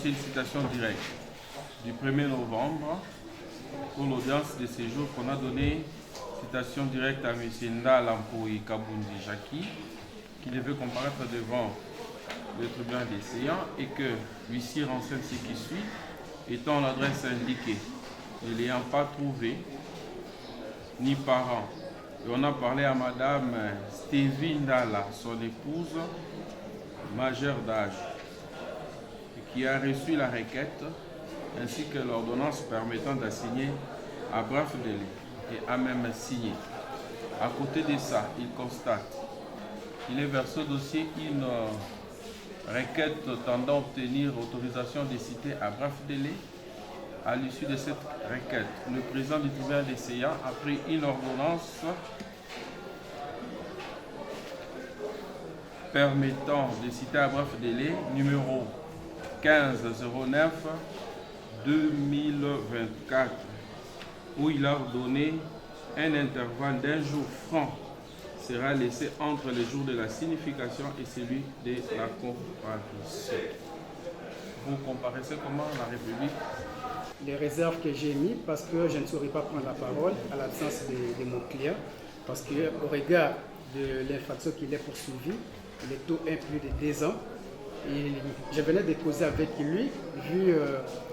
une citation directe du 1er novembre pour l'audience de séjour qu'on a donné citation directe à M. Ndala Mpoui Kabundi Jackie, qui devait comparaître devant le tribunal des séants et que l'huissier renseigne ce qui suit, étant l'adresse indiquée, ne l'ayant pas trouvé, ni parent. Et on a parlé à Madame Stevie Ndala, son épouse, majeure d'âge, qui a reçu la requête ainsi que l'ordonnance permettant d'assigner à bref délai et a même signé. À côté de ça, il constate qu'il est versé au dossier une requête tendant à obtenir autorisation de citer à bref délai. À l'issue de cette requête, le président du tribunal des séants a pris une ordonnance permettant de citer à bref délai numéro 1509-2024, où il a ordonné un intervalle d'un jour franc sera laissé entre le jour de la signification et celui de la comparution. Vous comparaissez comment la République? Les réserves que j'ai mises parce que je ne saurais pas prendre la parole à l'absence de mon client, parce qu'au regard de l'infraction qu'il est poursuivi, il est tôt plus de 2 ans. Et je venais de causer avec lui, vu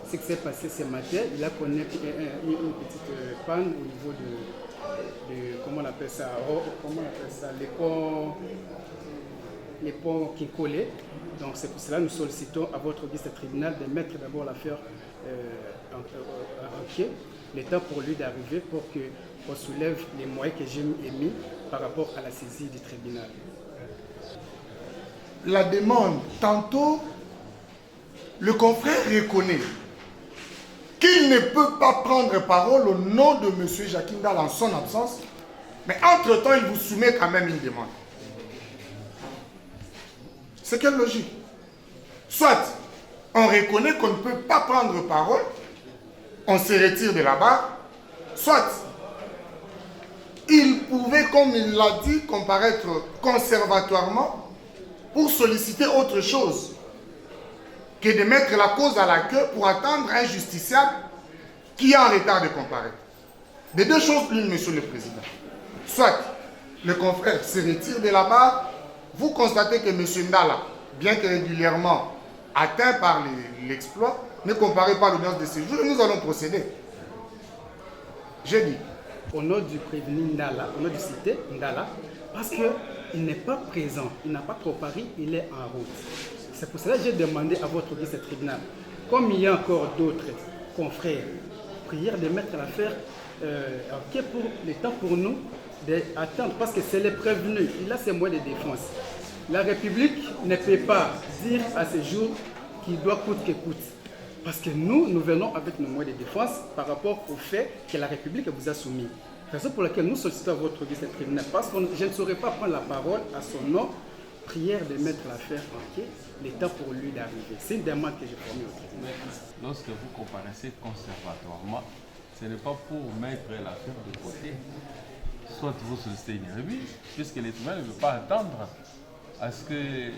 ce qui s'est passé ce matin, il a connu une petite panne au niveau de comment on appelle ça, les ponts qui collaient. Donc c'est pour cela que nous sollicitons à votre audience tribunal de mettre d'abord l'affaire en pied, le temps pour lui d'arriver pour qu'on soulève les moyens que j'ai émis par rapport à la saisie du tribunal. La demande, tantôt, le confrère reconnaît qu'il ne peut pas prendre parole au nom de M. Jackie Ndala en son absence, mais entre-temps, il vous soumet quand même une demande. C'est quelle logique? Soit on reconnaît qu'on ne peut pas prendre parole, on se retire de la barre, soit il pouvait, comme il l'a dit, comparaître conservatoirement pour solliciter autre chose que de mettre la cause à la queue pour attendre un justiciable qui est en retard de comparaître. Des deux choses l'une, Monsieur le Président. Soit le confrère se retire de la barre, vous constatez que M. Ndala, bien que régulièrement atteint par l'exploit, ne comparaît pas l'audience de séjour et nous allons procéder. J'ai dit. Au nom du prévenu Ndala, au nom du cité Ndala, parce qu'il n'est pas présent, il n'a pas comparé, il est en route. C'est pour cela que j'ai demandé à votre audience tribunal, comme il y a encore d'autres confrères, prière de mettre l'affaire en quai pour le temps pour nous d'attendre, parce que c'est le prévenu, il a ses moyens de défense. La République ne peut pas dire à ce jour qu'il doit coûte que coûte. Parce que nous venons avec nos moyens de défense par rapport au fait que la République vous a soumis. Raison pour laquelle nous sollicitons votre audience tribunal, parce que je ne saurais pas prendre la parole à son nom, prière de mettre l'affaire en quai, le temps pour lui d'arriver. C'est une demande que j'ai promis au tribunal. Lorsque vous comparaissez conservatoirement, ce n'est pas pour mettre l'affaire de côté. Soit vous sollicitez une remise, puisque le tribunal ne veut pas attendre à ce que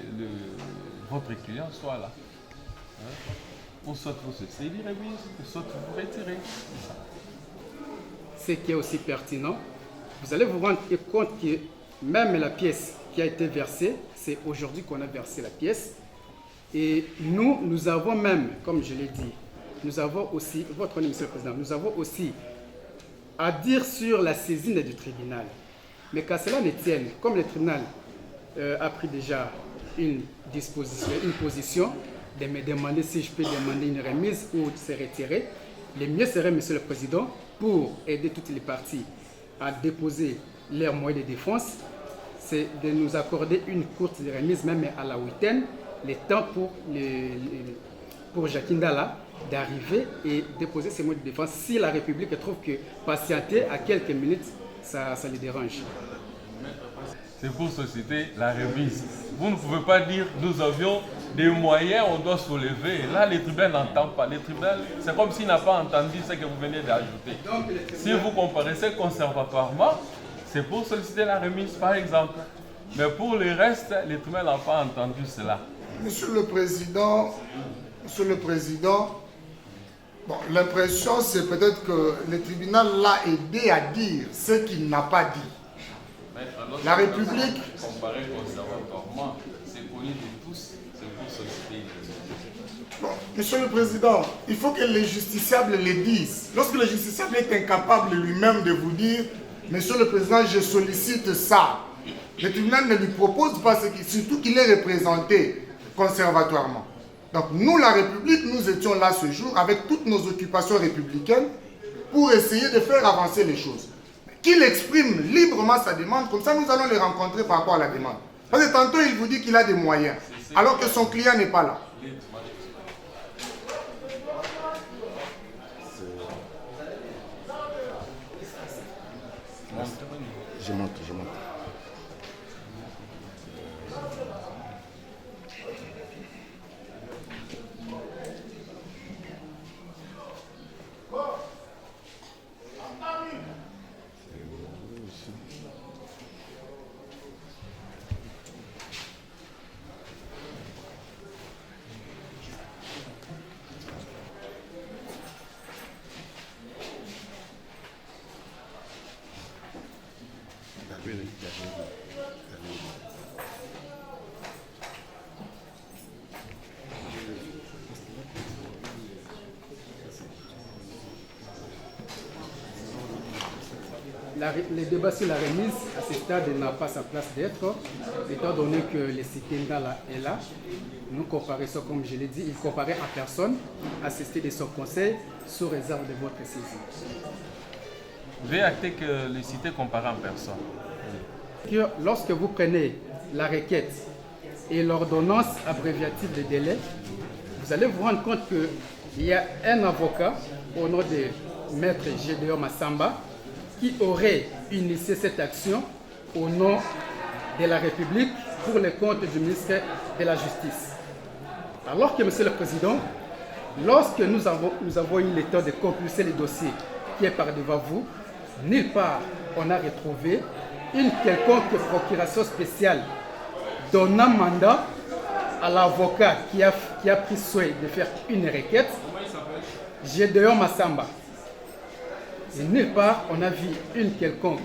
votre client soit là. Ou soit vous sollicitez une remise, ou soit vous retirez. Ce qui est aussi pertinent, vous allez vous rendre compte que même la pièce qui a été versée, c'est aujourd'hui qu'on a versé la pièce. Et nous avons même, comme je l'ai dit, nous avons aussi, votre nom, Monsieur le Président, nous avons aussi à dire sur la saisine du tribunal. Mais qu'à cela ne tienne, comme le tribunal a pris déjà une position de me demander si je peux demander une remise ou se retirer, le mieux serait, Monsieur le Président, pour aider toutes les parties à déposer leurs moyens de défense, c'est de nous accorder une courte remise, même à la week-end, le temps pour Jackie Ndala d'arriver et déposer ses moyens de défense si la République trouve que patienter à quelques minutes, ça les dérange. C'est pour solliciter la remise. Vous ne pouvez pas dire nous avions des moyens, on doit soulever. Là, le tribunal n'entend pas. Le tribunal, c'est comme s'il n'a pas entendu ce que vous venez d'ajouter. Si vous comparaissez conservatoirement, c'est pour solliciter la remise, par exemple. Mais pour le reste, le tribunal n'a pas entendu cela. Monsieur le Président, Monsieur le Président, bon, l'impression c'est peut-être que le tribunal l'a aidé à dire ce qu'il n'a pas dit. La République... Comparé conservatoirement, c'est connu de tous, c'est pour société. Bon, Monsieur le Président, il faut que les justiciables le disent. Lorsque le justiciable est incapable lui-même de vous dire, Monsieur le Président, je sollicite ça, le tribunal ne lui propose pas ce qu'il... Surtout qu'il est représenté conservatoirement. Donc nous, la République, nous étions là ce jour avec toutes nos occupations républicaines pour essayer de faire avancer les choses. Qu'il exprime librement sa demande, comme ça nous allons les rencontrer par rapport à la demande. Parce que tantôt il vous dit qu'il a des moyens, alors que son client n'est pas là. Je monte. Le débat sur la remise, à ce stade, n'a pas sa place d'être, étant donné que le cité Ndala est là. Nous comparaissons, comme je l'ai dit, il comparait à personne, assister de son conseil, sous réserve de votre saisie. Veuillez acter que le cité comparé en personne. Que lorsque vous prenez la requête et l'ordonnance abréviative de délai, vous allez vous rendre compte qu'il y a un avocat au nom de Maître Gédéon Massamba qui aurait initié cette action au nom de la République pour le compte du ministère de la Justice. Alors que, Monsieur le Président, lorsque nous avons eu le temps de compulser le dossier qui est par devant vous, nulle part on a retrouvé une quelconque procuration spéciale donnant mandat à l'avocat qui a pris soin de faire une requête, Gédéon Massamba. Et nulle part on a vu une quelconque.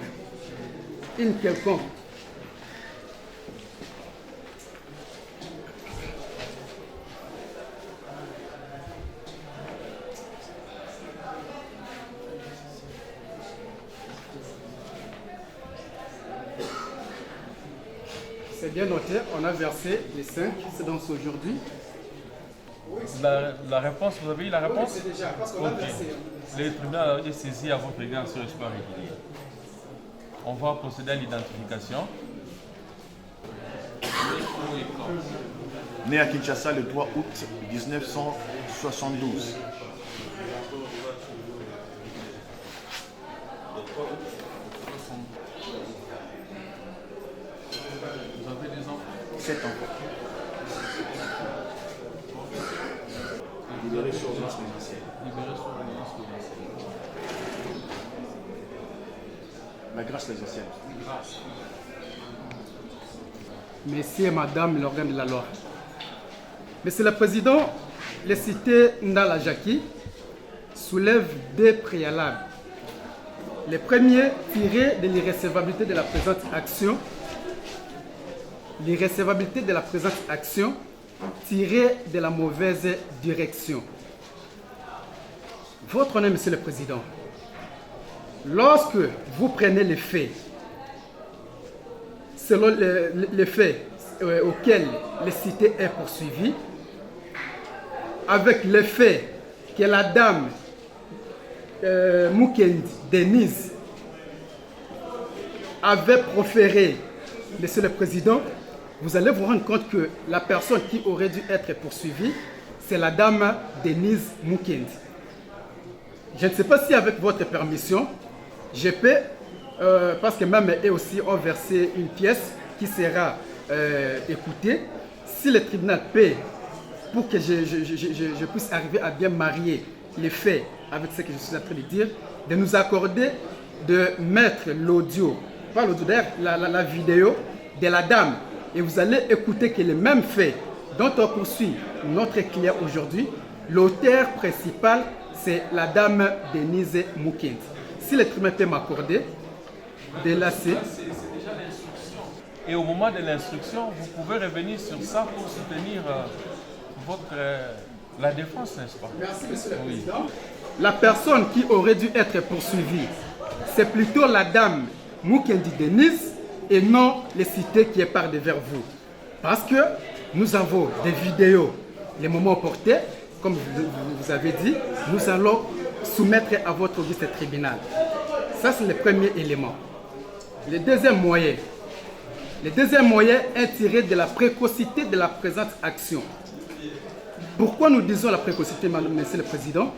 C'est bien noté, on a versé les 5, c'est donc aujourd'hui. La réponse, vous avez eu la réponse? Oui, c'est déjà, parce qu'on a versé. Le tribunal est saisi à votre égard sur espoir régulier. On va procéder à l'identification. Né à Kinshasa le 3 août 1972. Vous avez des enfants? 7 ans. Libéré sur ordonnance financière. La grâce présidentielle. Messieurs et Madame l'organe de la loi. Monsieur le Président, les cités Ndala Jackie soulèvent des préalables. Le premier, tiré de l'irrécevabilité de la présente action. L'irrécevabilité de la présente action tirée de la mauvaise direction. Votre honneur, Monsieur le Président, lorsque vous prenez les faits, selon les faits auxquels les cités est poursuivie, avec le fait que la dame Mukendi Denise avait proféré, Monsieur le Président, vous allez vous rendre compte que la personne qui aurait dû être poursuivie, c'est la dame Denise Mukendi. Je ne sais pas si avec votre permission, je peux, parce que même eux aussi ont versé une pièce qui sera écoutée, si le tribunal paie pour que je puisse arriver à bien marier les faits avec ce que je suis en train de dire, de nous accorder de mettre l'audio, pas l'audio d'ailleurs, la vidéo de la dame, et vous allez écouter que les mêmes faits dont on poursuit notre client aujourd'hui, l'auteur principal, c'est la dame Denise Mukendi. Si le tribunal peut m'accorder, de là c'est... Et au moment de l'instruction, vous pouvez revenir sur ça pour soutenir la défense, n'est-ce pas? Merci, Monsieur le Président. La personne qui aurait dû être poursuivie, c'est plutôt la dame Mukendi Denise et non les cités qui est par devers vous. Parce que nous avons des vidéos, les moments portés, comme vous avez dit, nous allons soumettre à votre auguste tribunal. Ça, c'est le premier élément. Le deuxième moyen est tiré de la précocité de la présente action. Pourquoi nous disons la précocité, Monsieur le Président?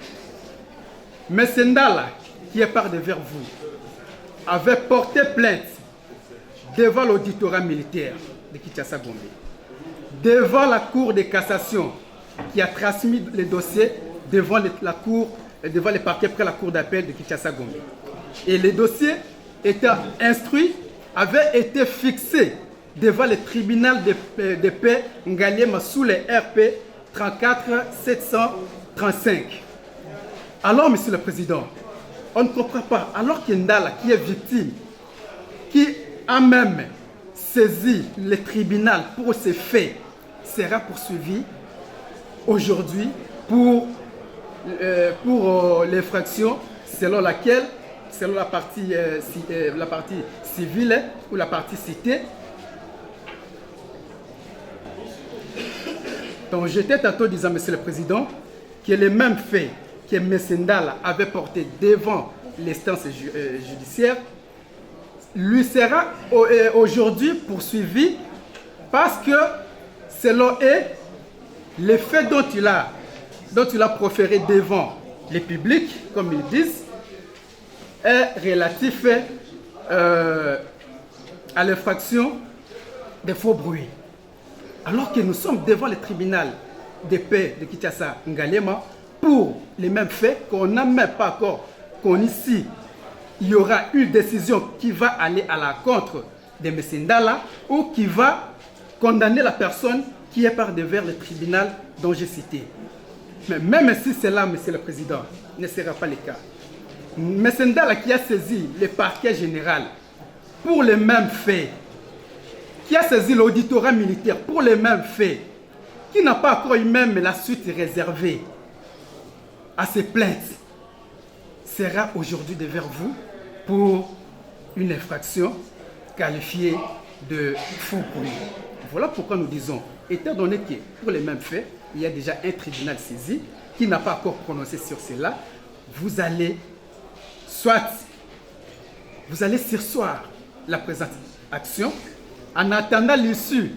M. Ndala, qui est par devers vous, avait porté plainte devant l'auditorat militaire de Kinshasa-Gombe, devant la Cour de cassation, qui a transmis le dossier devant les parquets près la Cour d'appel de Kinshasa-Gombe. Et le dossier étant instruit, avait été fixé devant le tribunal de paix Ngaliema sous les RP 34 735. Alors, Monsieur le Président, on ne comprend pas. Alors que Ndala, qui est victime, qui a même saisi le tribunal pour ces faits, sera poursuivi aujourd'hui pour l'infraction selon laquelle, selon la partie civile ou la partie citée. Donc j'étais tantôt disant, Monsieur le Président, que les mêmes faits que M. Ndala avait portés devant l'instance judiciaire lui sera aujourd'hui poursuivi parce que selon eux, les faits dont il a proféré devant le public, comme ils disent, est relatif à l'infraction des faux bruits. Alors que nous sommes devant le tribunal de paix de Kinshasa Ngaliema pour les mêmes faits qu'on n'a même pas encore connu ici. Il y aura une décision qui va aller à la contre de M. Ndala ou qui va condamner la personne qui est par devers le tribunal dont j'ai cité. Mais même si cela, Monsieur le Président, ne sera pas le cas, M. Ndala qui a saisi le parquet général pour les mêmes faits, qui a saisi l'auditorat militaire pour les mêmes faits, qui n'a pas encore eu même la suite réservée à ces plaintes, sera aujourd'hui devant vous pour une infraction qualifiée de faux bruit. Voilà pourquoi nous disons, étant donné que pour les mêmes faits, il y a déjà un tribunal saisi qui n'a pas encore prononcé sur cela, vous allez surseoir la présente action en attendant l'issue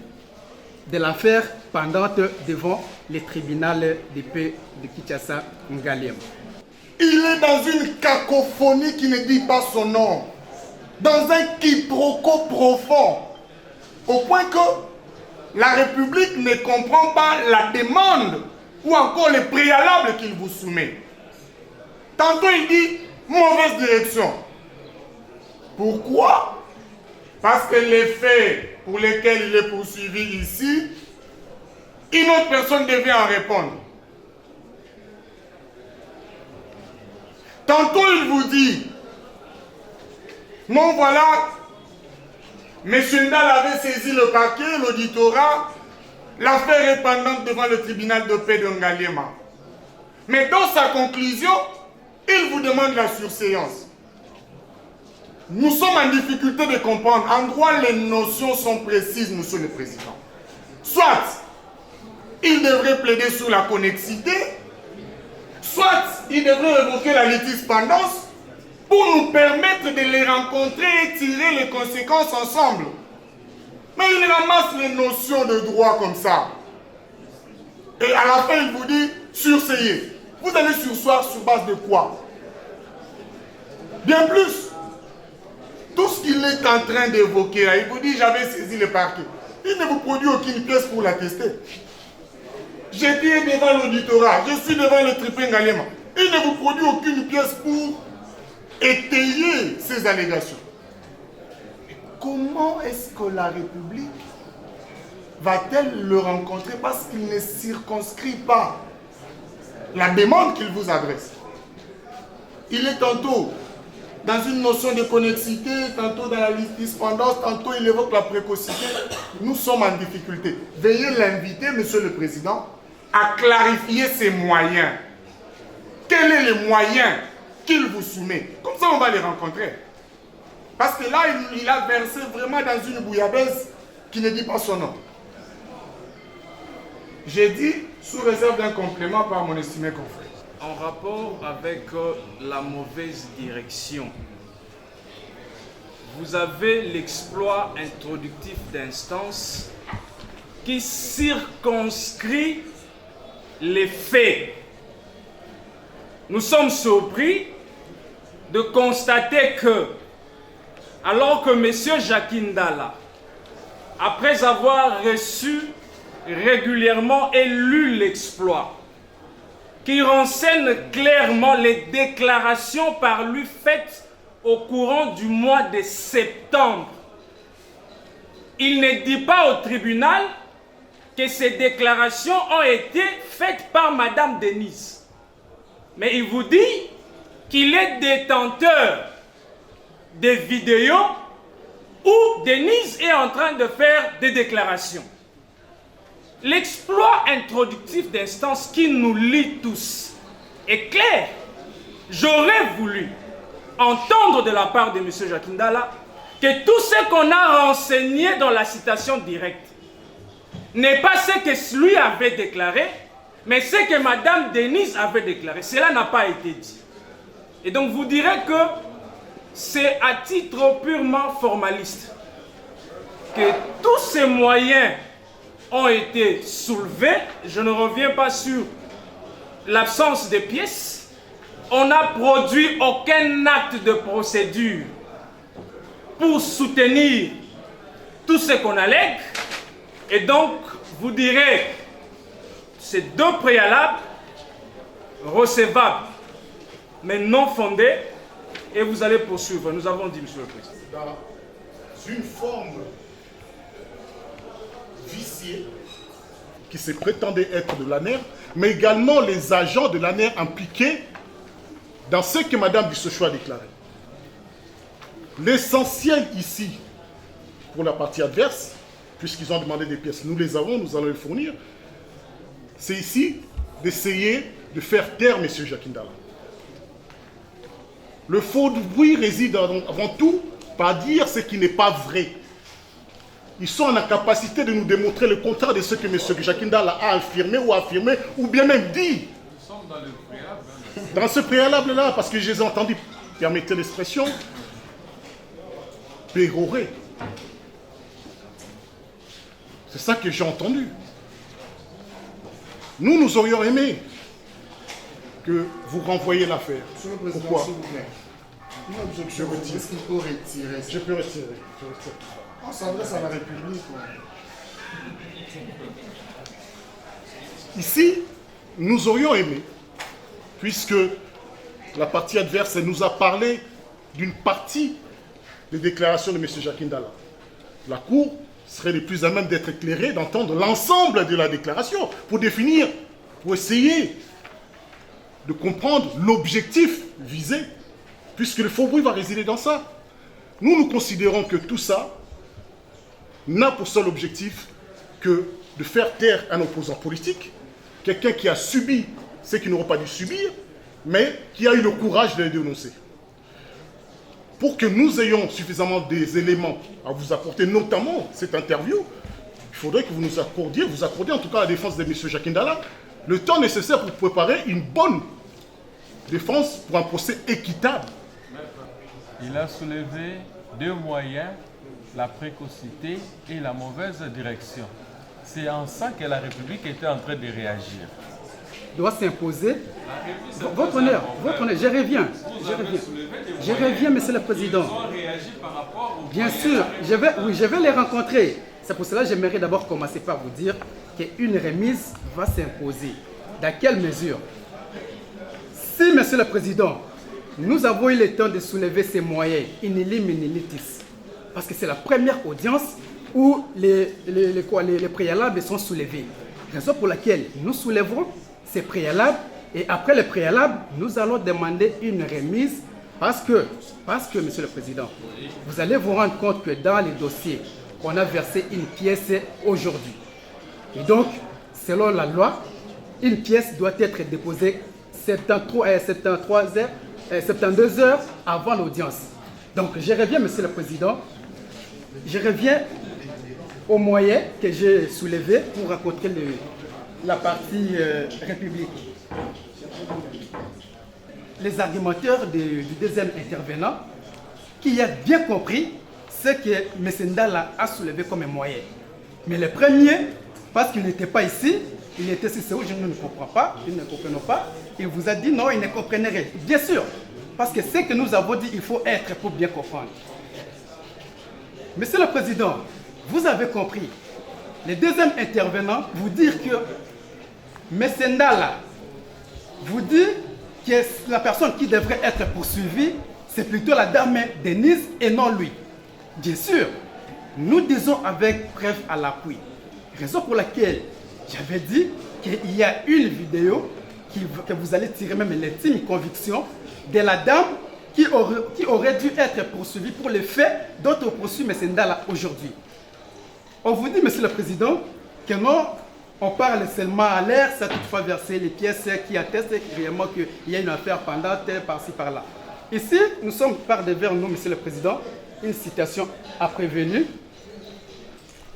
de l'affaire pendante devant le tribunal de paix de Kinshasa Ngaliema. Il est dans une cacophonie qui ne dit pas son nom, dans un quiproquo profond, au point que la République ne comprend pas la demande ou encore les préalables qu'il vous soumet. Tantôt il dit mauvaise direction. Pourquoi? Parce que les faits pour lesquels il est poursuivi ici, une autre personne devait en répondre. Tantôt il vous dit, non voilà, M. Ndala avait saisi le parquet, l'auditorat, l'affaire est pendante devant le tribunal de paix de Ngaliema. Mais dans sa conclusion, il vous demande la surséance. Nous sommes en difficulté de comprendre. En droit, les notions sont précises, Monsieur le Président. Soit, il devrait plaider sur la connexité, soit, il devrait évoquer la litispendance pour nous permettre de les rencontrer et tirer les conséquences ensemble. Mais il ramasse les notions de droit comme ça. Et à la fin, il vous dit, surseiller. Vous allez surseoir sur base de quoi? Bien plus. Tout ce qu'il est en train d'évoquer, il vous dit, j'avais saisi le parquet. Il ne vous produit aucune pièce pour l'attester. J'étais devant l'auditorat, je suis devant le tribunal Ngaliema. Il ne vous produit aucune pièce pour étayer ces allégations. Comment est-ce que la République va-t-elle le rencontrer parce qu'il ne circonscrit pas la demande qu'il vous adresse? Il est tantôt dans une notion de connexité, tantôt dans la dispendance, tantôt il évoque la précocité. Nous sommes en difficulté. Veuillez l'inviter, Monsieur le Président, à clarifier ses moyens. Quel est le moyen qu'il vous soumet? Comme ça, on va les rencontrer. Parce que là, il a versé vraiment dans une bouillabaisse qui ne dit pas son nom. J'ai dit, sous réserve d'un complément par mon estimé confrère. En rapport avec la mauvaise direction, vous avez l'exploit introductif d'instance qui circonscrit les faits. Nous sommes surpris de constater que, alors que M. Jakindala, après avoir reçu régulièrement et lu l'exploit, qui renseigne clairement les déclarations par lui faites au courant du mois de septembre, il ne dit pas au tribunal que ces déclarations ont été faites par Madame Denise. Mais il vous dit qu'il est détenteur des vidéos où Denise est en train de faire des déclarations. L'exploit introductif d'instance qui nous lie tous est clair. J'aurais voulu entendre de la part de M. Jakindala que tout ce qu'on a renseigné dans la citation directe n'est pas ce que lui avait déclaré, mais ce que Mme Denise avait déclaré. Cela n'a pas été dit. Et donc vous direz que c'est à titre purement formaliste que tous ces moyens ont été soulevés. Je ne reviens pas sur l'absence de pièces. On n'a produit aucun acte de procédure pour soutenir tout ce qu'on allègue. Et donc, vous direz, ces deux préalables, recevables, mais non fondés, et vous allez poursuivre. Nous avons dit, Monsieur le Président. Dans une forme viciée qui se prétendait être de l'ANER, mais également les agents de l'ANER impliqués dans ce que Mme Bissocho a déclaré. L'essentiel ici, pour la partie adverse, puisqu'ils ont demandé des pièces, nous les avons, nous allons les fournir, c'est ici d'essayer de faire taire M. Jakindala. Le faux bruit réside avant tout par dire ce qui n'est pas vrai. Ils sont en capacité de nous démontrer le contraire de ce que M. Jakindala a affirmé, ou bien même dit. Nous sommes dans le préalable. Dans ce préalable-là, parce que je les ai entendus, permettez l'expression, pérorer. C'est ça que j'ai entendu. Nous aurions aimé que vous renvoyiez l'affaire. Monsieur le Président, Pourquoi? s'il vous plaît. Une objection, est-ce qu'il faut retirer ça? Je peux retirer. On s'adresse à la République. Ici, nous aurions aimé, puisque la partie adverse nous a parlé d'une partie des déclarations de M. Jakindala. La Cour serait le plus à même d'être éclairée, d'entendre l'ensemble de la déclaration, pour définir, pour essayer de comprendre l'objectif visé, puisque le faux bruit va résider dans ça. Nous considérons que tout ça n'a pour seul objectif que de faire taire un opposant politique, quelqu'un qui a subi ce qu'il n'aurait pas dû subir, mais qui a eu le courage de les dénoncer. Pour que nous ayons suffisamment des éléments à vous apporter, notamment cette interview, il faudrait que vous nous accordiez, en tout cas à la défense de M. Jakindala, le temps nécessaire pour préparer une bonne défense pour un procès équitable. Il a soulevé deux moyens, la précocité et la mauvaise direction. C'est en ça que la République était en train de réagir. Doit s'imposer. Votre honneur, je reviens. Je reviens, Monsieur le Président. Bien sûr, je vais les rencontrer. C'est pour cela que j'aimerais d'abord commencer par vous dire qu'une remise va s'imposer. Dans quelle mesure? Si, Monsieur le Président, nous avons eu le temps de soulever ces moyens, in illim in illitis, parce que c'est la première audience où les préalables sont soulevés. Raison pour laquelle nous soulèverons ces préalables et après les préalables, nous allons demander une remise parce que, Monsieur le Président, vous allez vous rendre compte que dans les dossiers, on a versé une pièce aujourd'hui. Et donc, selon la loi, une pièce doit être déposée 72 heures avant l'audience. Donc, je reviens, Monsieur le Président, je reviens au moyen que j'ai soulevé pour raconter la partie République. Les argumenteurs du deuxième intervenant, qui a bien compris ce que M. Ndala a soulevé comme un moyen. Mais le premier, parce qu'il n'était pas ici, il était ici, je ne comprends pas, il ne comprenait pas, il vous a dit non, il ne comprenait rien. Bien sûr, parce que ce que nous avons dit, il faut être pour bien comprendre. Monsieur le Président, vous avez compris. Le deuxième intervenant vous dire que M. Ndala vous dit que la personne qui devrait être poursuivie, c'est plutôt la dame Denise et non lui. Bien sûr, nous disons avec preuve à l'appui. Raison pour laquelle j'avais dit qu'il y a une vidéo que vous allez tirer même l'intime conviction de la dame qui aurait dû être poursuivie pour les faits dont on poursuit M. Ndala aujourd'hui. On vous dit, Monsieur le Président, que non, on parle seulement à l'air, ça toutefois verser les pièces qui attestent réellement qu'il y a une affaire pendante par-ci, par-là. Ici, nous sommes par devers nous, Monsieur le Président, une citation à prévenu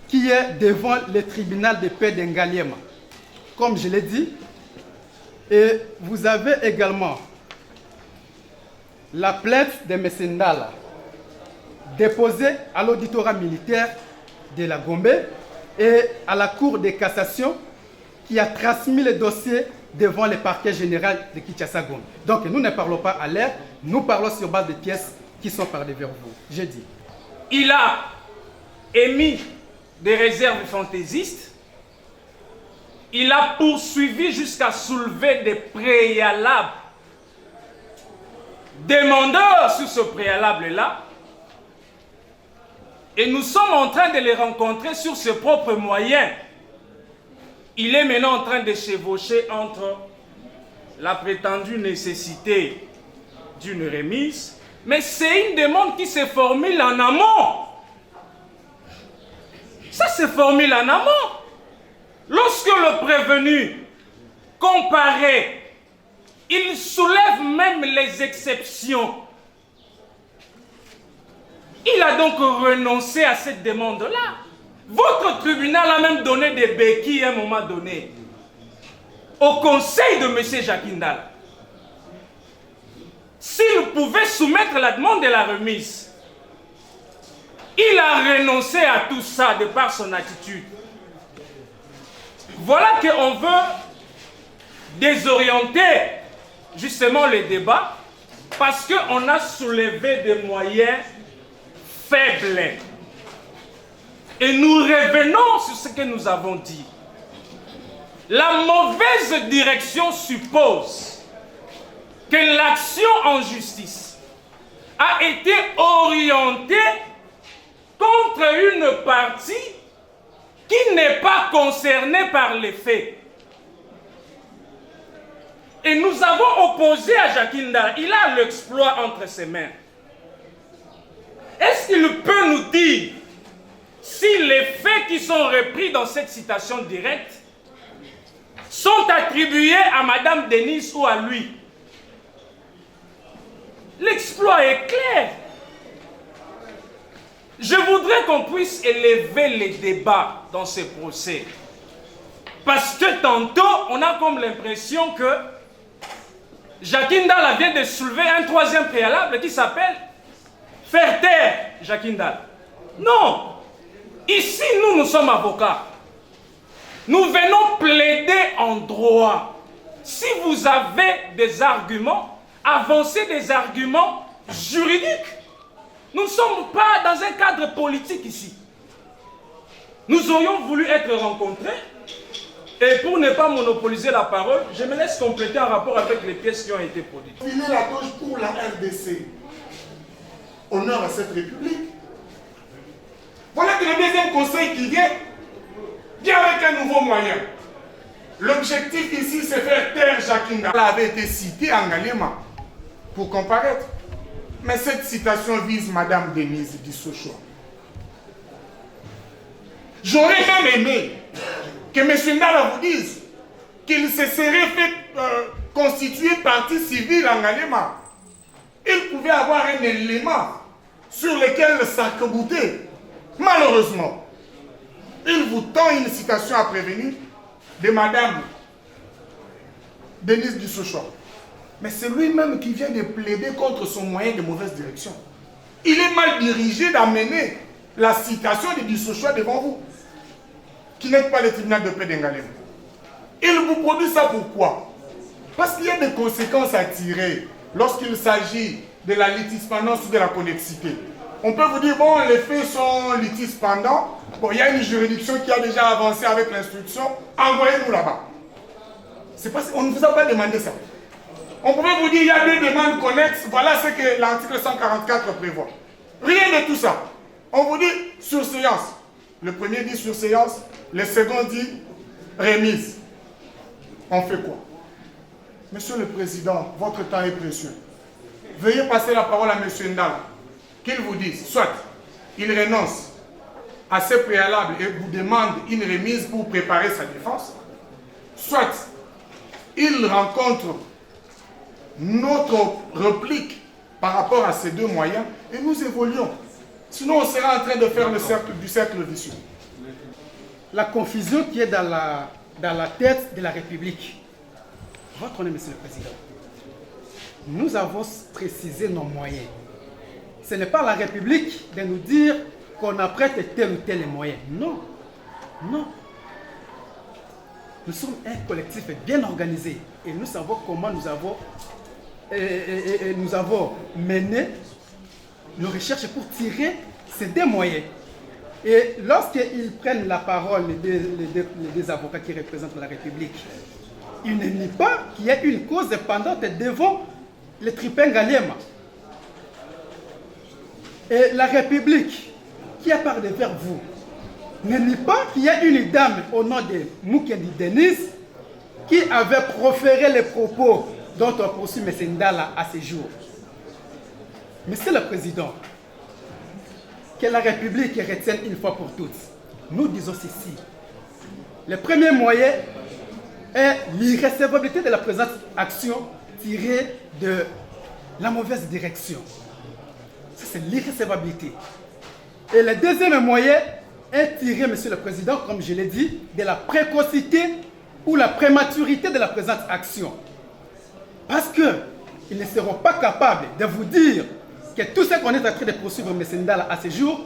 qui est devant le tribunal de paix d'Engaliema. Comme je l'ai dit, et vous avez également la plainte de M. Ndala déposée à l'auditorat militaire de la Gombe et à la Cour de cassation qui a transmis le dossier devant le parquet général de Kinshasa-Gombe. Donc nous ne parlons pas à l'air, nous parlons sur base de pièces qui sont parlées vers vous. Je dis. Il a émis des réserves fantaisistes. Il a poursuivi jusqu'à soulever des préalables. Demandeurs sur ce préalable-là. Et nous sommes en train de les rencontrer sur ses propres moyens. Il est maintenant en train de chevaucher entre la prétendue nécessité d'une remise, mais c'est une demande qui se formule en amont. Ça se formule en amont. Lorsque le prévenu comparaît, il soulève même les exceptions. Il a donc renoncé à cette demande-là. Votre tribunal a même donné des béquilles à un moment donné au conseil de M. Jacques Ndala. S'il pouvait soumettre la demande de la remise, il a renoncé à tout ça de par son attitude. Voilà qu'on veut désorienter justement le débat parce qu'on a soulevé des moyens faibles. Et nous revenons sur ce que nous avons dit. La mauvaise direction suppose que l'action en justice a été orientée contre une partie qui n'est pas concernée par les faits. Et nous avons opposé à Jacques Ndala. Il a l'exploit entre ses mains. Est-ce qu'il peut nous dire si les faits qui sont repris dans cette citation directe sont attribués à Madame Denise ou à lui? L'exploit est clair. Je voudrais qu'on puisse élever les débats dans ce procès. Parce que tantôt, on a comme l'impression que Jacques Ndala vient de soulever un troisième préalable qui s'appelle faire taire Jacques Ndala. Non. Ici, nous sommes avocats. Nous venons plaider en droit. Si vous avez des arguments, avancez des arguments juridiques. Nous ne sommes pas dans un cadre politique ici. Nous aurions voulu être rencontrés. Et pour ne pas monopoliser la parole, je me laisse compléter en rapport avec les pièces qui ont été produites. Filer la gauche pour la RDC. Honneur à cette République. Voilà que le deuxième conseil qui vient avec un nouveau moyen. L'objectif ici, c'est faire taire Jacques Ndala. Elle avait été citée en Ngalema pour comparaître. Mais cette citation vise Madame Denise Dissouchoua. J'aurais même aimé que M. Ndala vous dise qu'il se serait fait constituer partie civile en Ngalema. Il pouvait avoir un élément sur lequel s'arc-bouter. Malheureusement, il vous tend une citation à prévenir de Madame Denise Dissouchoua. Mais c'est lui-même qui vient de plaider contre son moyen de mauvaise direction. Il est mal dirigé d'amener la citation de Dissouchoua devant vous, qui n'êtes pas le tribunal de paix d'Ngalema. Il vous produit ça pourquoi? Parce qu'il y a des conséquences à tirer lorsqu'il s'agit de la litispendance ou de la connexité. On peut vous dire, bon, les faits sont litispendants. Bon, il y a une juridiction qui a déjà avancé avec l'instruction. Envoyez-nous là-bas. On ne vous a pas demandé ça. On pouvait vous dire, il y a deux demandes connexes. Voilà ce que l'article 144 prévoit. Rien de tout ça. On vous dit surséance. Le premier dit surséance. Le second dit remise. On fait quoi? Monsieur le Président, votre temps est précieux. Veuillez passer la parole à M. Ndala. Qu'il vous dise, soit il renonce à ses préalables et vous demande une remise pour préparer sa défense, soit il rencontre notre réplique par rapport à ces deux moyens et nous évoluons. Sinon, on sera en train de faire du cercle vicieux. La confusion qui est dans la tête de la République. Votre honneur, Monsieur le Président, nous avons précisé nos moyens. Ce n'est pas la République de nous dire qu'on apprête tel ou tel moyen. Non. Non. Nous sommes un collectif bien organisé et nous savons comment nous avons mené nos recherches pour tirer ces deux moyens. Et lorsqu'ils prennent la parole, les deux avocats qui représentent la République, ils ne nient pas qu'il y a une cause pendante devant le tribunal Ngalema. Et la République, qui a parlé vers vous, ne nie pas qu'il y a une dame au nom de Mukendi Denise qui avait proféré les propos dont on poursuit M. Ndala à ce jour. Monsieur le Président, que la République retienne une fois pour toutes. Nous disons ceci. Le premier moyen est l'irrécevabilité de la présente action tirée de la mauvaise direction. Ça, c'est l'irrécevabilité. Et le deuxième moyen est tiré, Monsieur le Président, comme je l'ai dit, de la précocité ou la prématurité de la présente action. Parce qu'ils ne seront pas capables de vous dire que tout ce qu'on est en train de poursuivre M. Ndala à ce jour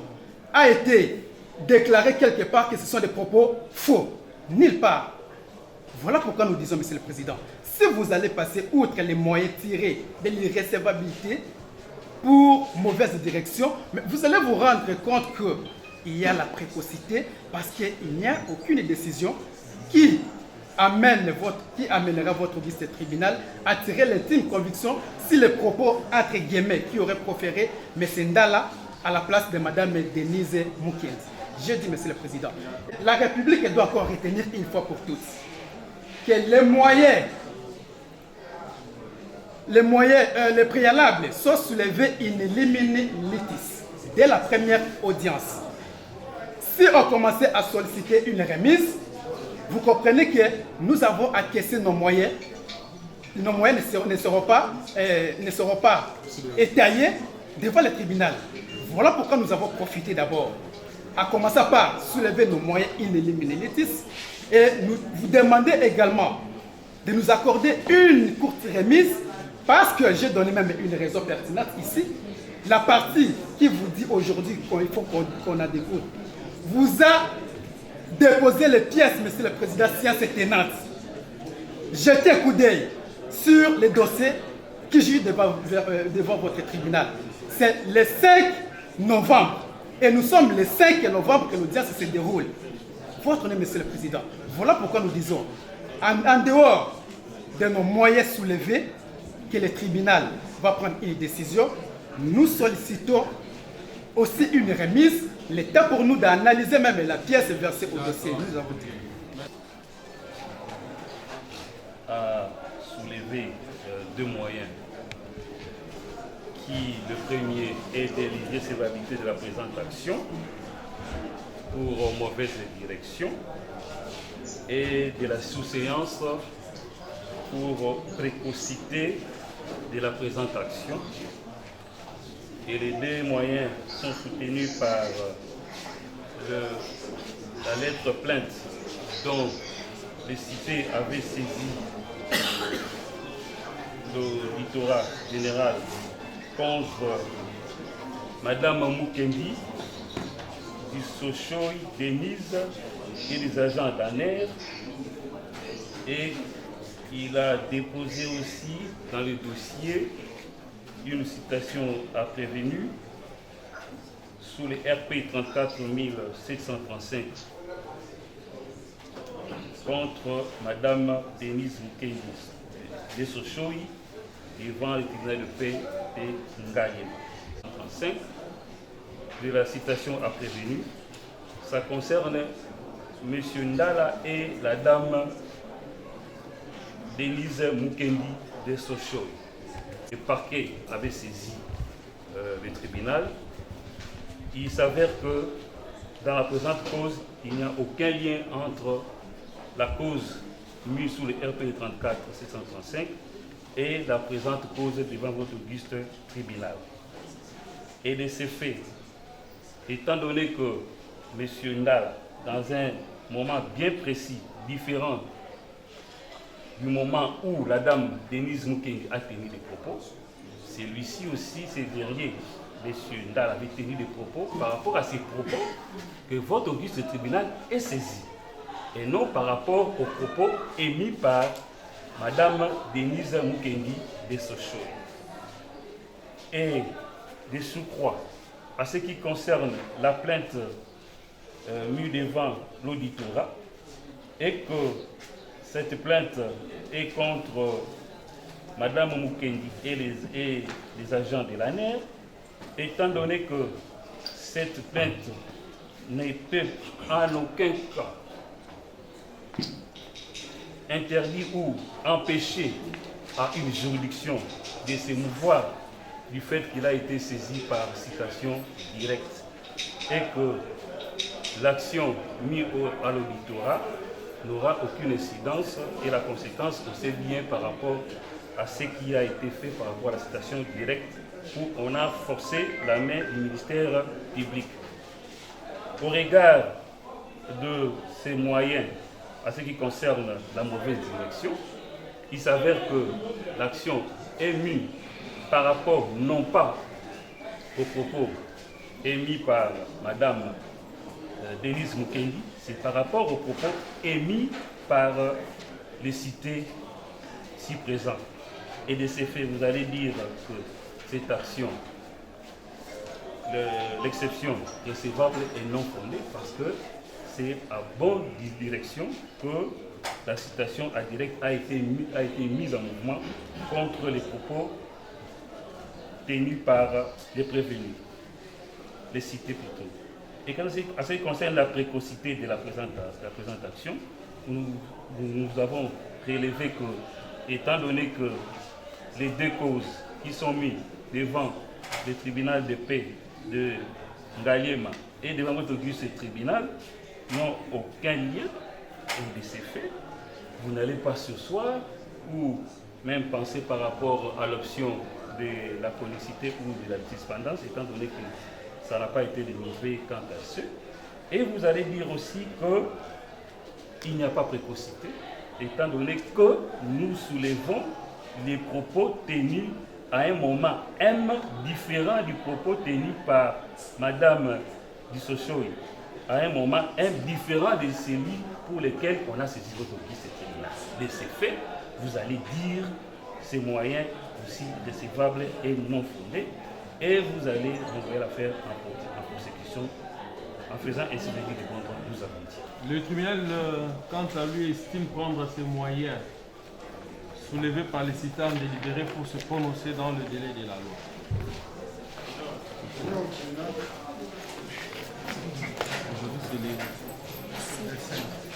a été déclaré quelque part que ce sont des propos faux. Nulle part. Voilà pourquoi nous disons, Monsieur le Président, si vous allez passer outre les moyens tirés de l'irrécevabilité pour mauvaise direction, mais vous allez vous rendre compte qu'il y a la précocité parce qu'il n'y a aucune décision qui amènera votre vice-tribunal à tirer l'intime conviction si les propos, entre guillemets, qui auraient proféré M. Ndala à la place de Mme Denise Mukendi. Je dis, Monsieur le Président, la République doit encore retenir une fois pour toutes que les préalables sont soulevés in limine litis dès la première audience. Si on commençait à solliciter une remise, vous comprenez que nous avons acquiescé nos moyens. Nos moyens ne seront pas étayés devant le tribunal. Voilà pourquoi nous avons profité d'abord, à commencer par soulever nos moyens in limine litis, et nous vous demander également de nous accorder une courte remise, parce que j'ai donné même une raison pertinente ici. La partie qui vous dit aujourd'hui qu'il faut qu'on a des cours vous a déposé les pièces, Monsieur le Président, science tenante. Jetez un coup d'œil sur les dossiers qui jugent devant votre tribunal. C'est le 5 novembre. Et nous sommes le 5 novembre que l'audience se déroule. Votre nom, Monsieur le Président. Voilà pourquoi nous disons, en dehors de nos moyens soulevés, que le tribunal va prendre une décision, nous sollicitons aussi une remise. Le temps pour nous d'analyser même la pièce versée au dossier. Nous avons dit. A soulevé deux moyens qui, le premier, est de l'irrécevabilité de la présente action pour mauvaise direction et de la sous-séance pour précocité de la présente action. Et les deux moyens sont soutenus par la lettre plainte dont les cités avaient saisi l'auditorat général contre Madame Mukendi, du Sochoï, Denise et les agents d'ANER. Et il a déposé aussi dans le dossier une citation à prévenu sous les RP 34735 contre Madame Denise Mukendi de Sochoï devant le tribunal de paix de Ngayema. 35 de la citation à prévenu, ça concerne M. Ndala et la dame Denise Mukendi de Sochoï. Le parquet avait saisi le tribunal. Il s'avère que dans la présente cause, il n'y a aucun lien entre la cause mise sous le RP 34-735 et la présente cause devant votre auguste tribunal. Et de ces faits, étant donné que M. Ndala, dans un moment bien précis, différent du moment où la dame Denise Mukendi a tenu des propos, celui-ci aussi, ces derniers, M. Ndala avait tenu des propos par rapport à ces propos que votre auguste tribunal est saisi, et non par rapport aux propos émis par Madame Denise Mukendi de Sochoï. Et de surcroît, à ce qui concerne la plainte mise devant l'auditorat, et que cette plainte est contre Madame Mukendi et les agents de l'ANER, étant donné que cette plainte n'était en aucun cas interdit ou empêché à une juridiction de se mouvoir du fait qu'il a été saisi par citation directe et que l'action mise à l'auditorat n'aura aucune incidence et la conséquence aussi bien par rapport à ce qui a été fait par rapport à la citation directe où on a forcé la main du ministère public. Au regard de ces moyens, à ce qui concerne la mauvaise direction, il s'avère que l'action est mise par rapport non pas aux propos émis par Madame Denise Mukendi, c'est par rapport aux propos émis par les cités ci présents. Et de ces faits, vous allez dire que cette action, l'exception recevable est non fondée parce que c'est à bonne direction que la citation à direct a été mise en mouvement contre les propos tenus par les prévenus, les cités plutôt. Et quand à ce qui concerne la précocité de la présente action, nous avons relevé que, étant donné que les deux causes qui sont mises devant le tribunal de paix de Ngayema et devant votre auguste tribunal n'ont aucun lien, et de ces faits, vous n'allez pas ce soir ou même penser par rapport à l'option de la chronicité ou de la dispendance, étant donné que ça n'a pas été développé quant à ce. Et vous allez dire aussi qu'il n'y a pas précocité, étant donné que nous soulevons les propos tenus à un moment M différent du propos tenu par Madame Sochoï, à un moment M différent de celui pour lequel on a saisi votre auguste tribunal. De ces faits, vous allez dire ces moyens aussi décevables et non fondés, et vous allez renvoyer l'affaire en prosécution en faisant ainsi de dire contre nous avons dit. Le tribunal, quant à lui, estime prendre ces moyens soulevés par les citants délibérés pour se prononcer dans le délai de la loi. Aujourd'hui, c'est les...